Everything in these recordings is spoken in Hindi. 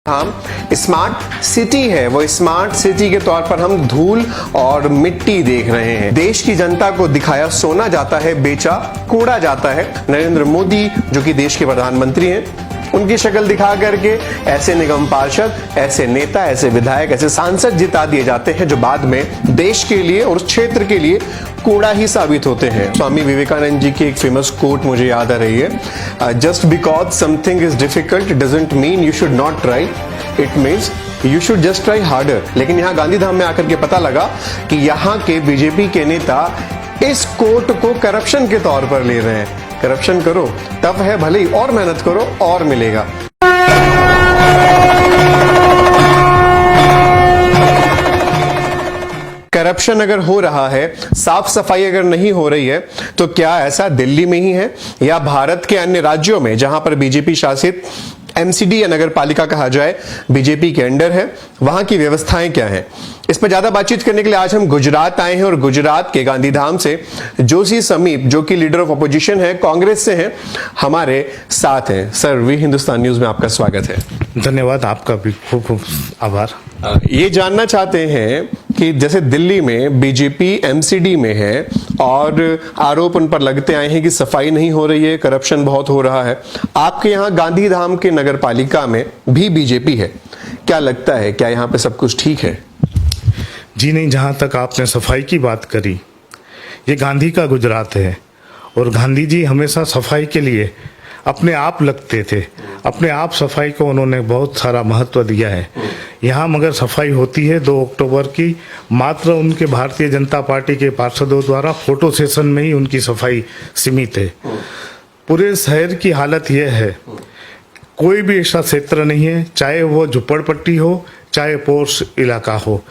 हम स्मार्ट सिटी है, वो स्मार्ट सिटी के तौर पर हम धूल और मिट्टी देख रहे हैं। देश की जनता को दिखाया सोना जाता है, बेचा कूड़ा जाता है। नरेंद्र मोदी जो कि देश के प्रधानमंत्री हैं, उनकी शक्ल दिखा करके ऐसे निगम पार्षद, ऐसे नेता, ऐसे विधायक, ऐसे सांसद जिता दिए जाते हैं जो बाद में देश के लिए और उस क्षेत्र के लिए कूड़ा ही साबित होते हैं। स्वामी विवेकानंद जी की एक फेमस कोट मुझे याद आ रही है, just because something is difficult doesn't mean you should not try, it means you should just try harder. लेकिन यहाँ गांधीधाम में आकर के पता लगा कि यहाँ के बीजेपी के नेता इस कोट को करप्शन के तौर पर ले रहे हैं। करप्शन करो तब है, भले ही और मेहनत करो और मिलेगा। करप्शन अगर हो रहा है, साफ सफाई अगर नहीं हो रही है, तो क्या ऐसा दिल्ली में ही है या भारत के अन्य राज्यों में जहां पर बीजेपी शासित एमसीडी या नगर पालिका कहा जाए बीजेपी के अंडर है, वहां की व्यवस्थाएं क्या हैं? इस पर ज्यादा बातचीत करने के लिए आज हम गुजरात आए हैं और गुजरात के गांधीधाम से जोशी समीप जो कि लीडर ऑफ अपोजिशन है, कांग्रेस से हैं, हमारे साथ हैं। सर, वी हिंदुस्तान न्यूज में आपका स्वागत है। धन्यवाद, आपका भी खूब खूब आभार। ये जानना चाहते हैं कि जैसे दिल्ली में बीजेपी एमसीडी में है और आरोप उन पर लगते आए हैं कि सफाई नहीं हो रही है, करप्शन बहुत हो रहा है। आपके यहाँ गांधीधाम के नगर पालिका में भी बीजेपी है, क्या लगता है क्या यहाँ पे सब कुछ ठीक है? जी नहीं, जहाँ तक आपने सफाई की बात करी, ये गांधी का गुजरात है और गांधी जी हमेशा सफाई के लिए अपने आप लगते थे। अपने आप सफाई को उन्होंने बहुत सारा महत्व दिया है। यहाँ मगर सफाई होती है 2 अक्टूबर की मात्र उनके भारतीय जनता पार्टी के पार्षदों द्वारा फोटो सेशन में ही उनकी सफाई सीमित है। पूरे शहर की हालत यह है, कोई भी ऐसा क्षेत्र नहीं है, चाहे वो झुप्पड़पट्टी हो, चाहे पोर्स इलाका हो,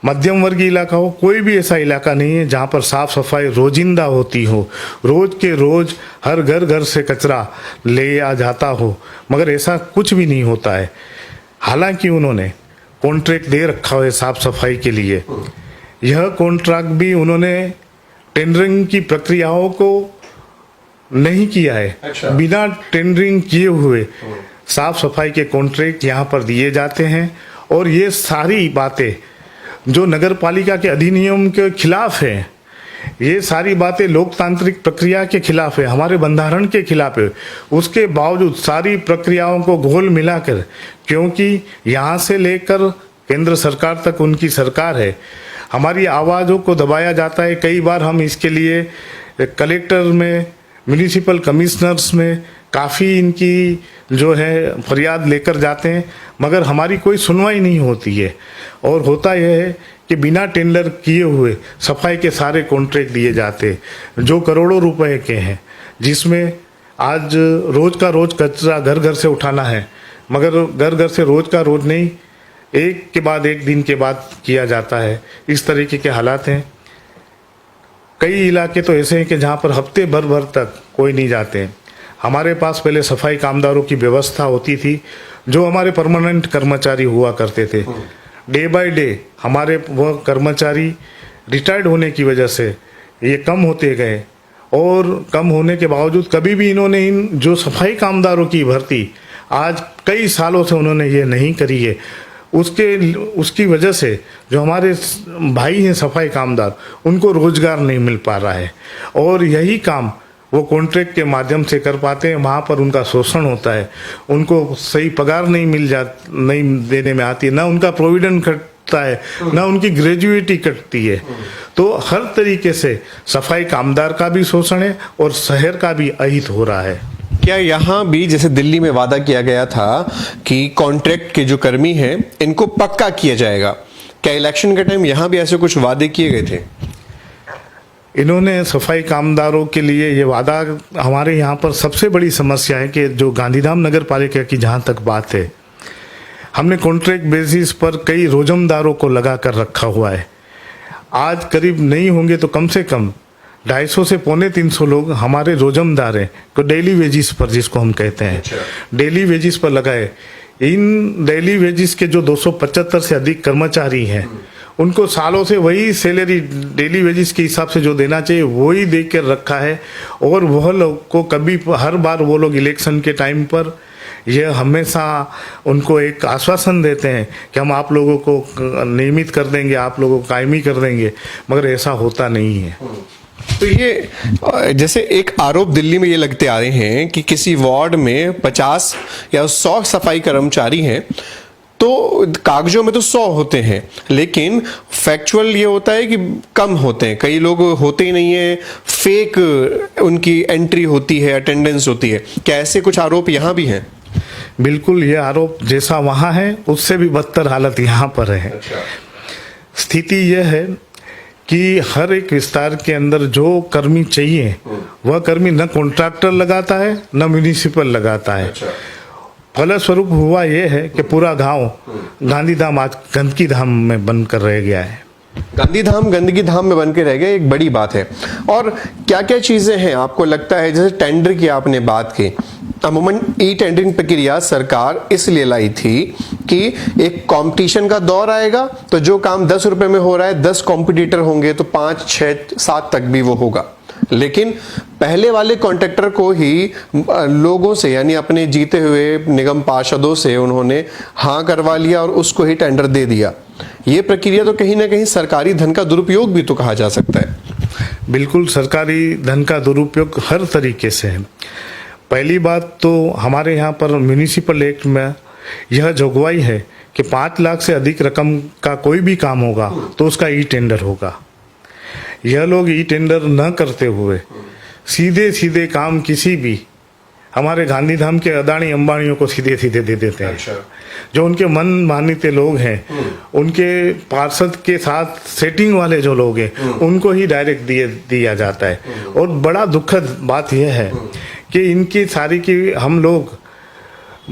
मध्यम वर्गीय इलाका हो, कोई भी ऐसा इलाका नहीं है जहाँ पर साफ सफाई रोजिंदा होती हो, रोज के रोज हर घर से कचरा ले आ जाता हो, मगर ऐसा कुछ भी नहीं होता है। हालांकि उन्होंने कॉन्ट्रैक्ट दे रखा है साफ सफाई के लिए। यह कॉन्ट्रैक्ट भी उन्होंने टेंडरिंग की प्रक्रियाओं को नहीं किया है। अच्छा। बिना टेंडरिंग किए हुए साफ सफाई के कॉन्ट्रैक्ट यहाँ पर दिए जाते हैं और ये सारी बातें जो नगर पालिका के अधिनियम के खिलाफ है, ये सारी बातें लोकतांत्रिक प्रक्रिया के खिलाफ है, हमारे बंधारण के खिलाफ है। उसके बावजूद सारी प्रक्रियाओं को घोल मिलाकर, क्योंकि यहाँ से लेकर केंद्र सरकार तक उनकी सरकार है, हमारी आवाज़ों को दबाया जाता है। कई बार हम इसके लिए कलेक्टर में, म्यूनिसिपल कमिश्नर्स में काफ़ी इनकी जो है फरियाद लेकर जाते हैं, मगर हमारी कोई सुनवाई नहीं होती है। और होता यह है कि बिना टेंडर किए हुए सफाई के सारे कॉन्ट्रैक्ट दिए जाते हैं जो करोड़ों रुपए के हैं, जिसमें आज रोज का रोज कचरा घर घर से उठाना है, मगर घर घर से रोज का रोज नहीं, एक के बाद एक दिन के बाद किया जाता है। इस तरीके के हालात हैं। कई इलाके तो ऐसे हैं कि जहाँ पर हफ्ते भर तक कोई नहीं जाते हैं। हमारे पास पहले सफाई कामदारों की व्यवस्था होती थी, जो हमारे परमानेंट कर्मचारी हुआ करते थे। डे बाय डे हमारे वह कर्मचारी रिटायर्ड होने की वजह से ये कम होते गए और कम होने के बावजूद कभी भी इन्होंने इन जो सफाई कामदारों की भर्ती आज कई सालों से उन्होंने ये नहीं करी है। उसकी वजह से जो हमारे भाई हैं सफाई कामदार, उनको रोजगार नहीं मिल पा रहा है और यही काम वो कॉन्ट्रैक्ट के माध्यम से कर पाते हैं। वहाँ पर उनका शोषण होता है, उनको सही पगार नहीं देने में आती है, ना उनका प्रोविडेंट कटता है, ना उनकी ग्रेजुएटी कटती है। तो हर तरीके से सफाई कामदार का भी शोषण है और शहर का भी अहित हो रहा है। क्या यहाँ भी जैसे दिल्ली में वादा किया गया था कि कॉन्ट्रैक्ट के जो कर्मी हैं इनको पक्का किया जाएगा, क्या इलेक्शन के टाइम यहाँ भी ऐसे कुछ वादे किए गए थे? इन्होंने सफाई कामदारों के लिए ये वादा, हमारे यहाँ पर सबसे बड़ी समस्या है कि जो गांधीधाम नगर पालिका की जहाँ तक बात है, हमने कॉन्ट्रैक्ट बेसिस पर कई रोजमदारों को लगा कर रखा हुआ है। आज करीब नहीं होंगे तो कम से कम 250 से 350 लोग हमारे रोजमदार हैं, तो डेली वेजिस पर, जिसको हम कहते हैं डेली वेजिस पर लगाए। इन डेली वेजिस के जो 275 से अधिक कर्मचारी हैं, उनको सालों से वही सैलरी डेली वेजिस के हिसाब से जो देना चाहिए वही दे कर रखा है। और वह लोग को कभी, हर बार वो लोग इलेक्शन के टाइम पर ये हमेशा उनको एक आश्वासन देते हैं कि हम आप लोगों को नियमित कर देंगे, आप लोगों को कायमी कर देंगे, मगर ऐसा होता नहीं है। तो ये जैसे एक आरोप दिल्ली में ये लगते आ रहे हैं कि किसी वार्ड में 50 या 100 सफाई कर्मचारी हैं, तो कागजों में तो 100 होते हैं, लेकिन फैक्चुअल ये होता है कि कम होते हैं, कई लोग होते ही नहीं है, फेक उनकी एंट्री होती है, अटेंडेंस होती है। क्या ऐसे कुछ आरोप यहाँ भी हैं? बिल्कुल, ये आरोप जैसा वहाँ है उससे भी बदतर हालत यहाँ पर है। अच्छा। स्थिति यह है कि हर एक विस्तार के अंदर जो कर्मी चाहिए वह कर्मी न कॉन्ट्रैक्टर लगाता है न म्यूनिसिपल लगाता है। अच्छा। फलस्वरूप हुआ यह है कि पूरा गांव गांधीधाम आज गंदगी धाम में बनकर रह गया है। गांधीधाम गंदगी धाम में बन के रह गए, एक बड़ी बात है। और क्या क्या चीजें हैं आपको लगता है, जैसे टेंडर की आपने बात की, अमूमन ई टेंडरिंग प्रक्रिया सरकार इसलिए लाई थी कि एक कंपटीशन का दौर आएगा तो जो काम 10 रुपए में हो रहा है, 10 कॉम्पिटिटर होंगे तो 5, 6, 7 तक भी वो होगा। लेकिन पहले वाले कॉन्ट्रैक्टर को ही लोगों से, यानी अपने जीते हुए निगम पार्षदों से उन्होंने हाँ करवा लिया और उसको ही टेंडर दे दिया। ये प्रक्रिया तो कहीं ना कहीं सरकारी धन का दुरुपयोग भी तो कहा जा सकता है। बिल्कुल, सरकारी धन का दुरुपयोग हर तरीके से है। पहली बात तो हमारे यहाँ पर म्यूनिसिपल एक्ट में यह जोगवाई है कि 5 लाख से अधिक रकम का कोई भी काम होगा तो उसका ई टेंडर होगा। यह लोग ई टेंडर न करते हुए सीधे सीधे काम किसी भी हमारे गांधीधाम के अदानी अंबानियों को सीधे सीधे दे देते हैं। अच्छा। जो उनके मन मानिते लोग हैं, उनके पार्षद के साथ सेटिंग वाले जो लोग हैं, उनको ही डायरेक्ट दिया जाता है। और बड़ा दुखद बात यह है कि इनकी सारी की हम लोग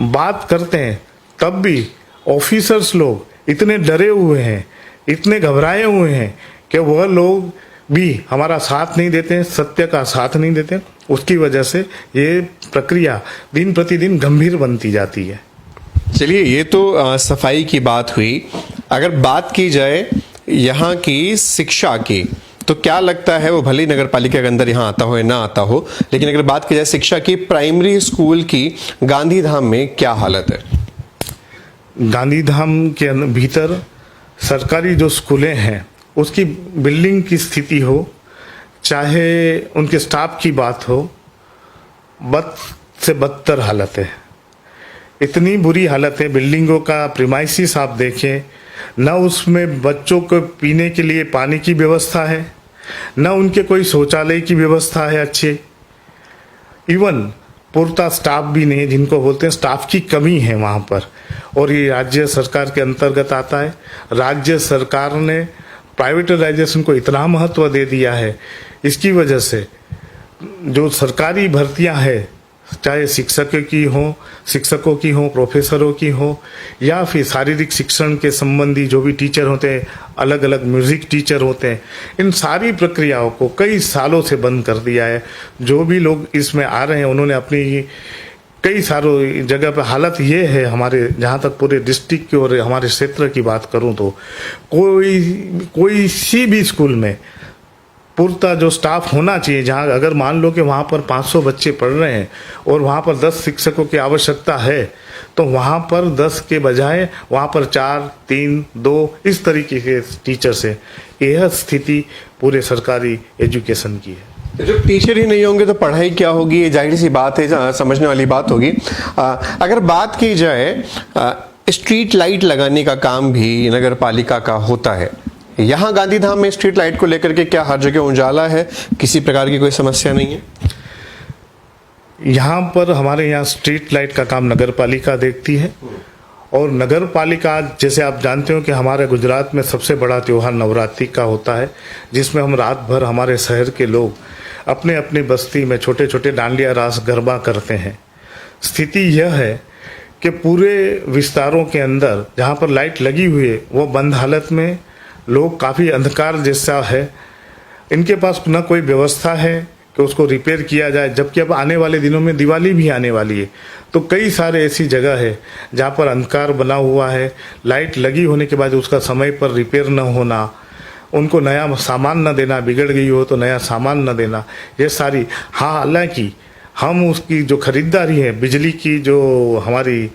बात करते हैं तब भी ऑफिसर्स लोग इतने डरे हुए हैं, इतने घबराए हुए हैं कि वह लोग भी हमारा साथ नहीं देते हैं, सत्य का साथ नहीं देते। उसकी वजह से ये प्रक्रिया दिन प्रतिदिन गंभीर बनती जाती है। चलिए, ये तो सफाई की बात हुई। अगर बात की जाए यहाँ की शिक्षा की, तो क्या लगता है, वो भले ही नगर पालिका के अंदर यहाँ आता हो या ना आता हो, लेकिन अगर बात की जाए शिक्षा की, प्राइमरी स्कूल की गांधीधाम में क्या हालत है? गांधीधाम के भीतर सरकारी जो स्कूलें हैं उसकी बिल्डिंग की स्थिति हो, चाहे उनके स्टाफ की बात हो, बद से बदतर हालत है। इतनी बुरी हालत है बिल्डिंगों का। प्रीमाइसिस आप देखें, न उसमें बच्चों को पीने के लिए पानी की व्यवस्था है, न उनके कोई शौचालय की व्यवस्था है अच्छे। इवन पूर्ता स्टाफ भी नहीं, जिनको बोलते हैं स्टाफ की कमी है वहाँ पर। और ये राज्य सरकार के अंतर्गत आता है। राज्य सरकार ने प्राइवेटाइजेशन को इतना महत्व दे दिया है, इसकी वजह से जो सरकारी भर्तियां हैं, चाहे शिक्षकों की हो, प्रोफेसरों की हो, या फिर शारीरिक शिक्षण के संबंधी जो भी टीचर होते हैं, अलग अलग म्यूजिक टीचर होते हैं, इन सारी प्रक्रियाओं को कई सालों से बंद कर दिया है। जो भी लोग इसमें आ रहे हैं उन्होंने अपनी कई सारों जगह पर हालत ये है, हमारे जहाँ तक पूरे डिस्ट्रिक्ट की और हमारे क्षेत्र की बात करूँ तो कोई सी भी स्कूल में पूर्ता जो स्टाफ होना चाहिए, जहाँ अगर मान लो कि वहाँ पर 500 बच्चे पढ़ रहे हैं और वहाँ पर 10 शिक्षकों की आवश्यकता है, तो वहाँ पर 10 के बजाय वहाँ पर 4, 3, 2 इस तरीके के टीचर्स हैं। यह स्थिति पूरे सरकारी एजुकेशन की है। जब टीचर ही नहीं होंगे तो पढ़ाई क्या होगी, ये जाहिर सी बात है, समझने वाली बात होगी। अगर बात की जाए, स्ट्रीट लाइट लगाने का काम भी नगर पालिका का होता है। यहाँ गांधीधाम में स्ट्रीट लाइट को लेकर के क्या हर जगह उजाला है, किसी प्रकार की कोई समस्या नहीं है? यहाँ पर हमारे यहाँ स्ट्रीट लाइट का काम नगर पालिका देखती है। और नगर पालिका, जैसे आप जानते हो कि हमारे गुजरात में सबसे बड़ा त्योहार नवरात्रि का होता है, जिसमें हम रात भर हमारे शहर के लोग अपने अपने बस्ती में छोटे छोटे डांडिया रास गरबा करते हैं। स्थिति यह है कि पूरे विस्तारों के अंदर जहाँ पर लाइट लगी हुई है वो बंद हालत में, लोग काफ़ी अंधकार जैसा है, इनके पास न कोई व्यवस्था है कि उसको रिपेयर किया जाए। जबकि अब आने वाले दिनों में दिवाली भी आने वाली है, तो कई सारे ऐसी जगह है जहाँ पर अंधकार बना हुआ है, लाइट लगी होने के बाद उसका समय पर रिपेयर न होना, उनको नया सामान न देना, बिगड़ गई हो तो नया सामान न देना, ये सारी। हाँ, हालांकि हम उसकी जो खरीदारी है, बिजली की जो हमारी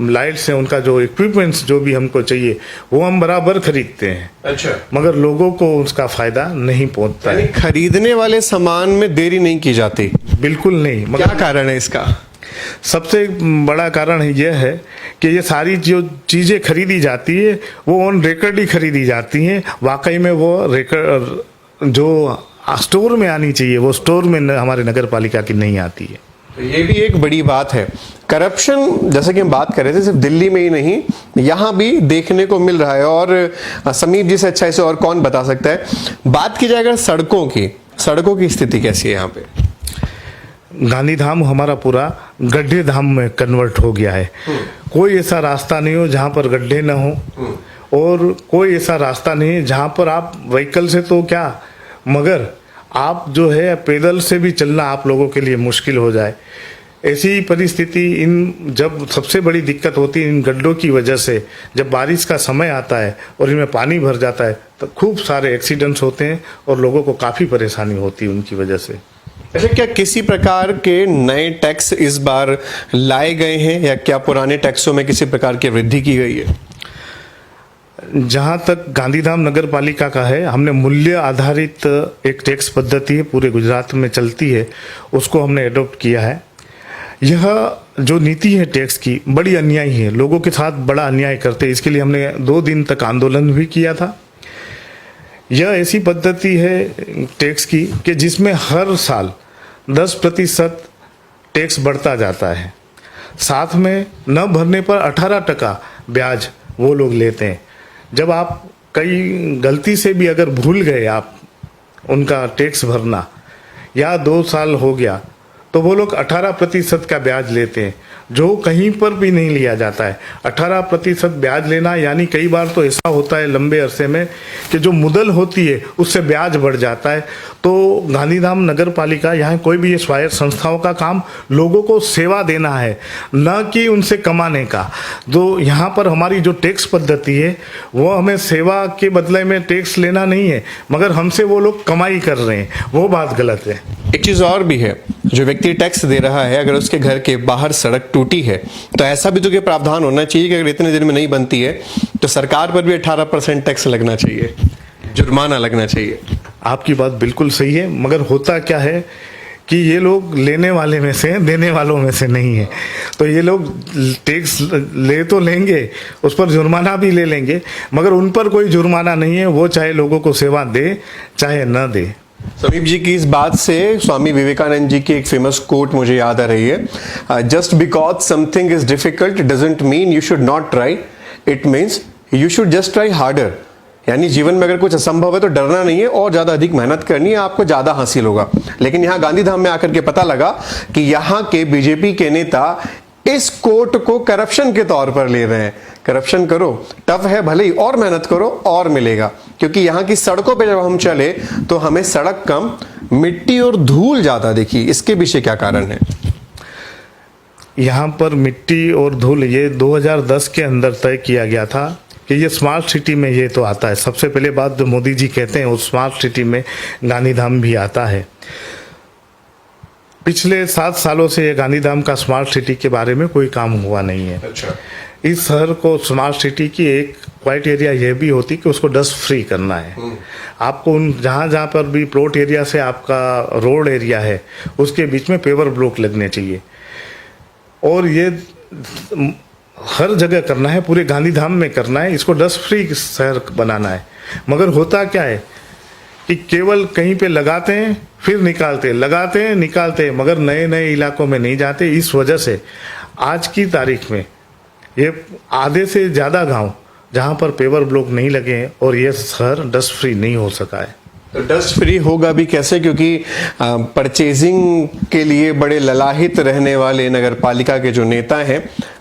लाइट्स हैं, उनका जो इक्विपमेंट्स जो भी हमको चाहिए वो हम बराबर खरीदते हैं। अच्छा, मगर लोगों को उसका फायदा नहीं पहुंचता है। खरीदने वाले सामान में देरी नहीं की जाती? बिल्कुल नहीं। क्या कारण है इसका? सबसे बड़ा कारण यह है कि ये सारी जो चीज़ें खरीदी जाती है वो ऑन रिकॉर्ड ही खरीदी जाती हैं। वाकई में वो रिकॉर्ड जो स्टोर में आनी चाहिए वो स्टोर में हमारे नगर पालिका की नहीं आती है। ये भी एक बड़ी बात है। करप्शन जैसे कि हम बात कर रहे थे सिर्फ दिल्ली में ही नहीं, यहाँ भी देखने को मिल रहा है। और समीप जी से अच्छा इसे और कौन बता सकता है। बात की जाए अगर सड़कों की स्थिति कैसी है यहाँ पे? गांधीधाम हमारा पूरा गड्ढे धाम में कन्वर्ट हो गया है। कोई ऐसा रास्ता नहीं हो जहाँ पर गड्ढे न हो, और कोई ऐसा रास्ता नहीं है जहाँ पर आप व्हीकल से तो क्या, मगर आप जो है पैदल से भी चलना आप लोगों के लिए मुश्किल हो जाए। ऐसी परिस्थिति जब सबसे बड़ी दिक्कत होती है इन गड्ढों की वजह से, जब बारिश का समय आता है और इनमें पानी भर जाता है तो खूब सारे एक्सीडेंट्स होते हैं और लोगों को काफ़ी परेशानी होती है उनकी वजह से। अच्छा, क्या किसी प्रकार के नए टैक्स इस बार लाए गए हैं या क्या पुराने टैक्सों में किसी प्रकार की वृद्धि की गई है? जहाँ तक गांधीधाम नगर पालिका का है, हमने मूल्य आधारित एक टैक्स पद्धति है पूरे गुजरात में चलती है, उसको हमने एडॉप्ट किया है। यह जो नीति है टैक्स की बड़ी अन्यायी है, लोगों के साथ बड़ा अन्याय करते हैं। इसके लिए हमने 2 दिन तक आंदोलन भी किया था। यह ऐसी पद्धति है टैक्स की कि जिसमें हर साल 10% टैक्स बढ़ता जाता है, साथ में न भरने पर 18% ब्याज वो लोग लेते हैं। जब आप कई गलती से भी अगर भूल गए आप उनका टैक्स भरना या 2 साल हो गया तो वो लोग 18% का ब्याज लेते हैं, जो कहीं पर भी नहीं लिया जाता है। 18% ब्याज लेना यानी कई बार तो ऐसा होता है लंबे अरसे में कि जो मुदल होती है उससे ब्याज बढ़ जाता है। तो गांधीधाम नगर पालिका, यहाँ कोई भी ये स्वायत्त संस्थाओं का काम लोगों को सेवा देना है, न कि उनसे कमाने का। जो यहाँ पर हमारी जो टैक्स पद्धति है वो हमें सेवा के बदले में टैक्स लेना नहीं है, मगर हमसे वो लोग कमाई कर रहे हैं, वो बात गलत है। एक चीज और भी है, जो व्यक्ति टैक्स दे रहा है अगर उसके घर के बाहर सड़क टूटी है तो ऐसा भी तो क्या प्रावधान होना चाहिए कि अगर इतने दिन में नहीं बनती है तो सरकार पर भी 18% टैक्स लगना चाहिए, जुर्माना लगना चाहिए। आपकी बात बिल्कुल सही है, मगर होता क्या है कि ये लोग लेने वाले में से देने वालों में से नहीं है। तो ये लोग टैक्स ले तो लेंगे, उस पर जुर्माना भी ले लेंगे, मगर उन पर कोई जुर्माना नहीं है। वो चाहे लोगों को सेवा दे चाहे न दे। समीप जी की इस बात से स्वामी विवेकानंद जी की एक फेमस कोट मुझे याद आ रही है, just because something is difficult doesn't mean you should not try, it means you should just try harder. यानी जीवन में अगर कुछ असंभव है तो डरना नहीं है और ज्यादा अधिक मेहनत करनी है, आपको ज्यादा हासिल होगा। लेकिन यहाँ गांधीधाम में आकर के पता लगा कि यहाँ के बीजेपी के नेता इस कोट को करप्शन के तौर पर ले रहे हैं। करप्शन करो, टफ है भले ही, और मेहनत करो और मिलेगा। क्योंकि यहाँ की सड़कों पे जब हम चले तो हमें सड़क कम, मिट्टी और धूल ज्यादा दिखी। इसके पीछे क्या कारण है? यहाँ पर मिट्टी और धूल ये 2010 के अंदर तय किया गया था कि ये स्मार्ट सिटी में ये तो आता है। सबसे पहले बात जो मोदी जी कहते हैं उस स्मार्ट सिटी में गांधीधाम भी आता है। पिछले 7 सालों से ये गांधीधाम का स्मार्ट सिटी के बारे में कोई काम हुआ नहीं है। अच्छा। इस शहर को स्मार्ट सिटी की एक क्राइटेरिया यह भी होती कि उसको डस्ट फ्री करना है। आपको उन जहाँ पर भी प्लॉट एरिया से आपका रोड एरिया है उसके बीच में पेवर ब्लॉक लगने चाहिए, और ये हर जगह करना है, पूरे गांधीधाम में करना है। इसको डस्ट फ्री शहर बनाना है। मगर होता क्या है कि केवल कहीं पे लगाते हैं फिर निकालते हैं, लगाते हैं निकालते हैं, मगर नए नए इलाकों में नहीं जाते। इस वजह से आज की तारीख में ये आधे से ज़्यादा गांव जहां पर पेवर ब्लॉक नहीं लगे हैं और ये शहर डस्ट फ्री नहीं हो सका है। तो डस्ट फ्री होगा भी कैसे? क्योंकि परचेजिंग के लिए बड़े ललाहित रहने वाले नगर पालिका के जो नेता हैं,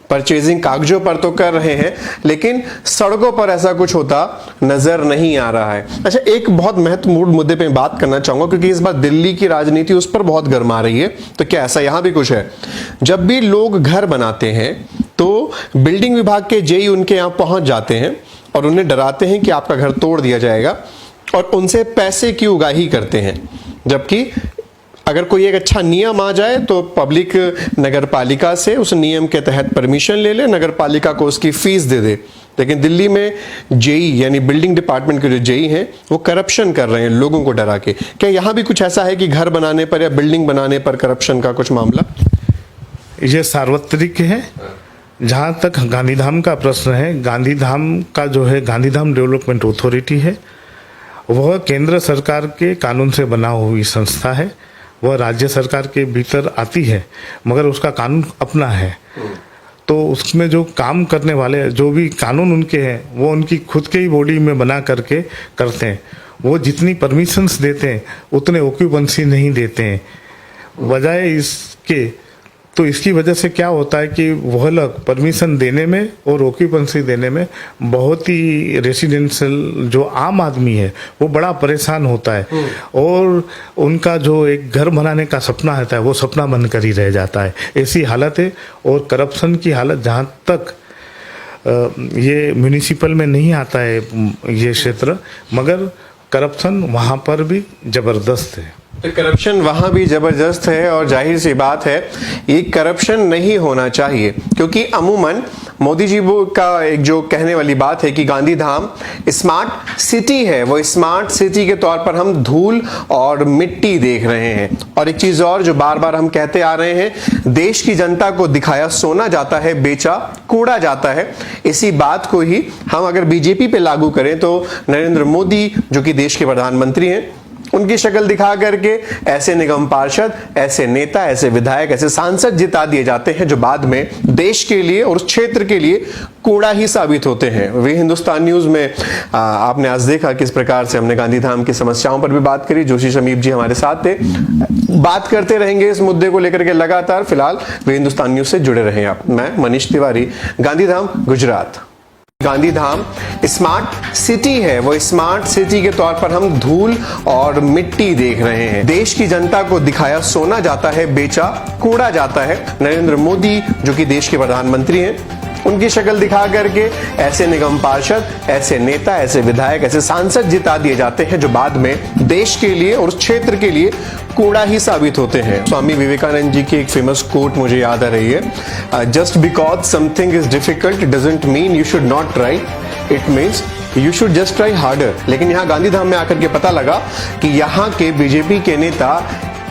परचेजिंग कागजों पर तो कर रहे हैं लेकिन सड़कों पर ऐसा कुछ होता नजर नहीं आ रहा है। अच्छा, एक बहुत महत्वपूर्ण मुद्दे पे बात करना चाहूंगा क्योंकि इस बार दिल्ली की राजनीति उस पर बहुत गर्मा रही है। तो क्या ऐसा यहां भी कुछ है? जब भी लोग घर बनाते हैं तो बिल्डिंग विभाग के जेई उनके यहां पहुंच जाते हैं और उन्हें डराते हैं कि आपका घर तोड़ दिया जाएगा और उनसे पैसे की उगाही करते हैं, जबकि अगर कोई एक अच्छा नियम आ जाए तो पब्लिक नगर पालिका से उस नियम के तहत परमिशन ले ले, नगर पालिका को उसकी फीस दे दे। लेकिन दिल्ली में जेई यानी बिल्डिंग डिपार्टमेंट के जो जेई हैं वो करप्शन कर रहे हैं लोगों को डरा के। क्या यहाँ भी कुछ ऐसा है कि घर बनाने पर या बिल्डिंग बनाने पर करप्शन का कुछ मामला? ये सार्वत्रिक है। जहाँ तक गांधीधाम का प्रश्न है, गांधीधाम का जो है गांधीधाम डेवलपमेंट अथॉरिटी है, वह केंद्र सरकार के कानून से बना हुई संस्था है। वह राज्य सरकार के भीतर आती है मगर उसका कानून अपना है। तो उसमें जो काम करने वाले जो भी कानून उनके हैं वो उनकी खुद के ही बॉडी में बना करके करते हैं। वो जितनी परमिशंस देते हैं उतने ऑक्यूपेंसी नहीं देते हैं। बजाय इसके तो इसकी वजह से क्या होता है कि वह लोग परमिशन देने में और ऑक्यूपेंसी देने में बहुत ही रेसिडेंशियल जो आम आदमी है वो बड़ा परेशान होता है और उनका जो एक घर बनाने का सपना रहता है वो सपना बनकर ही रह जाता है। ऐसी हालत है। और करप्शन की हालत जहाँ तक ये म्यूनिसिपल में नहीं आता है ये क्षेत्र, मगर करप्शन वहाँ पर भी ज़बरदस्त है। तो करप्शन वहां भी जबरदस्त है और जाहिर सी बात है ये करप्शन नहीं होना चाहिए, क्योंकि अमूमन मोदी जी का एक जो कहने वाली बात है कि गांधीधाम स्मार्ट सिटी है, वो स्मार्ट सिटी के तौर पर हम धूल और मिट्टी देख रहे हैं। और एक चीज और जो बार बार हम कहते आ रहे हैं, देश की जनता को दिखाया सोना जाता है, बेचा कूड़ा जाता है। इसी बात को ही हम अगर बीजेपी पे लागू करें तो नरेंद्र मोदी जो कि देश के प्रधानमंत्री हैं उनकी शक्ल दिखा करके ऐसे निगम पार्षद, ऐसे नेता, ऐसे विधायक, ऐसे सांसद जिता दिए जाते हैं जो बाद में देश के लिए और उस क्षेत्र के लिए कूड़ा ही साबित होते हैं। वे हिंदुस्तान न्यूज में आपने आज देखा किस प्रकार से हमने गांधीधाम की समस्याओं पर भी बात करी। जोशी समीप जी हमारे साथ थे। बात करते रहेंगे इस मुद्दे को लेकर के लगातार। फिलहाल वे हिंदुस्तान न्यूज से जुड़े रहे आप। मैं मनीष तिवारी, गांधीधाम, गुजरात। गांधीधाम स्मार्ट सिटी है, वो स्मार्ट सिटी के तौर पर हम धूल और मिट्टी देख रहे हैं। देश की जनता को दिखाया सोना जाता है, बेचा कूड़ा जाता है। नरेंद्र मोदी जो कि देश के प्रधानमंत्री हैं उनकी शक्ल दिखा करके ऐसे निगम पार्षद, ऐसे नेता, ऐसे विधायक, ऐसे सांसद जिता दिए जाते हैं जो बाद में देश के लिए और उस क्षेत्र के लिए कूड़ा ही साबित होते हैं। स्वामी विवेकानंद जी की एक फेमस कोट मुझे याद आ रही है, just because something is difficult doesn't mean you should not try, it means you should just try harder. लेकिन यहाँ गांधीधाम में आकर के पता लगा कि यहाँ के बीजेपी के नेता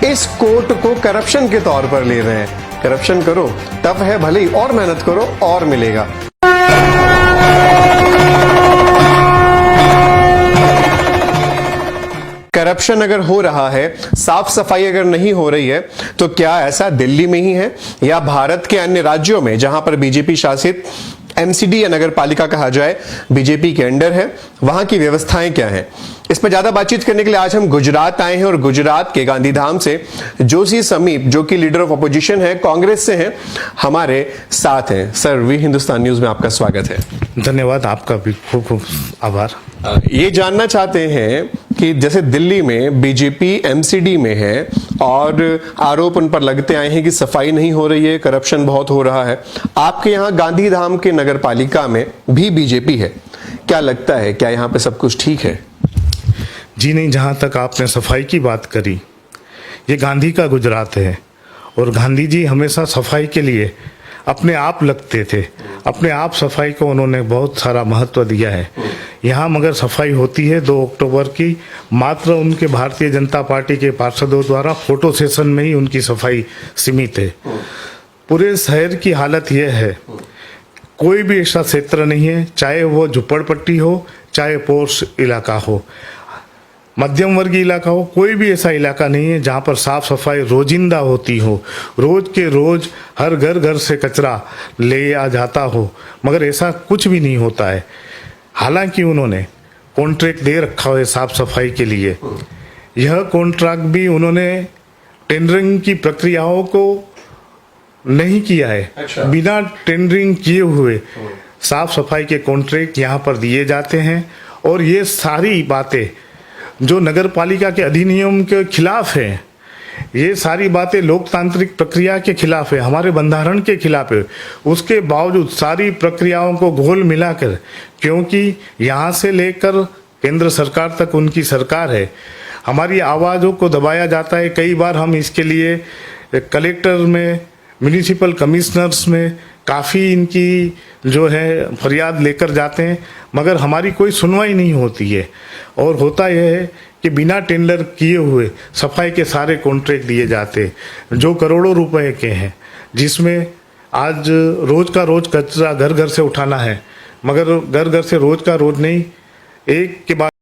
इस कोट को करप्शन के तौर पर ले रहे हैं। करप्शन करो टफ है, भले ही और मेहनत करो और मिलेगा। करप्शन अगर हो रहा है, साफ सफाई अगर नहीं हो रही है, तो क्या ऐसा दिल्ली में ही है या भारत के अन्य राज्यों में जहां पर बीजेपी शासित एमसीडी या नगर पालिका कहा जाए बीजेपी के अंडर है, वहां की व्यवस्थाएं क्या हैं? इस पर ज्यादा बातचीत करने के लिए आज हम गुजरात आए हैं और गुजरात के गांधीधाम से जोशी समीप जो कि लीडर ऑफ अपोजिशन है, कांग्रेस से हैं, हमारे साथ हैं। सर, वी हिंदुस्तान न्यूज में आपका स्वागत है। धन्यवाद, आपका भी खूब खूब आभार। ये जानना चाहते हैं कि जैसे दिल्ली में बीजेपी एमसीडी में है और आरोप उन पर लगते आए हैं कि सफाई नहीं हो रही है, करप्शन बहुत हो रहा है। आपके यहाँ गांधीधाम के नगर पालिका में भी बीजेपी है, क्या लगता है क्या यहाँ पे सब कुछ ठीक है? जी नहीं, जहाँ तक आपने सफाई की बात करी, ये गांधी का गुजरात है और गांधी जी हमेशा सफाई के लिए अपने आप लगते थे। अपने आप सफाई को उन्होंने बहुत सारा महत्व दिया है। यहाँ मगर सफाई होती है 2 अक्टूबर की मात्र उनके भारतीय जनता पार्टी के पार्षदों द्वारा फोटो सेशन में ही उनकी सफाई सीमित है। पूरे शहर की हालत यह है, कोई भी ऐसा क्षेत्र नहीं है, चाहे वो झुपड़पट्टी हो, चाहे पोर्स इलाका हो, मध्यम वर्गीय इलाका हो, कोई भी ऐसा इलाका नहीं है जहाँ पर साफ सफाई रोजिंदा होती हो, रोज के रोज हर घर से कचरा ले आ जाता हो, मगर ऐसा कुछ भी नहीं होता है। हालांकि उन्होंने कॉन्ट्रैक्ट दे रखा है साफ सफाई के लिए। यह कॉन्ट्रैक्ट भी उन्होंने टेंडरिंग की प्रक्रियाओं को नहीं किया है। अच्छा। बिना टेंडरिंग किए हुए साफ सफाई के कॉन्ट्रैक्ट यहाँ पर दिए जाते हैं और ये सारी बातें जो नगर पालिका के अधिनियम के खिलाफ है, ये सारी बातें लोकतांत्रिक प्रक्रिया के खिलाफ है, हमारे बंधारण के खिलाफ है। उसके बावजूद सारी प्रक्रियाओं को घोल मिलाकर, क्योंकि यहाँ से लेकर केंद्र सरकार तक उनकी सरकार है, हमारी आवाज़ों को दबाया जाता है। कई बार हम इसके लिए कलेक्टर में, म्यूनिसिपल कमिश्नर्स में काफ़ी इनकी जो है फरियाद लेकर जाते हैं, मगर हमारी कोई सुनवाई नहीं होती है। और होता यह है कि बिना टेंडर किए हुए सफाई के सारे कॉन्ट्रैक्ट दिए जाते हैं जो करोड़ों रुपए के हैं, जिसमें आज रोज का रोज कचरा घर घर से उठाना है, मगर घर घर से रोज का रोज नहीं, एक के बाद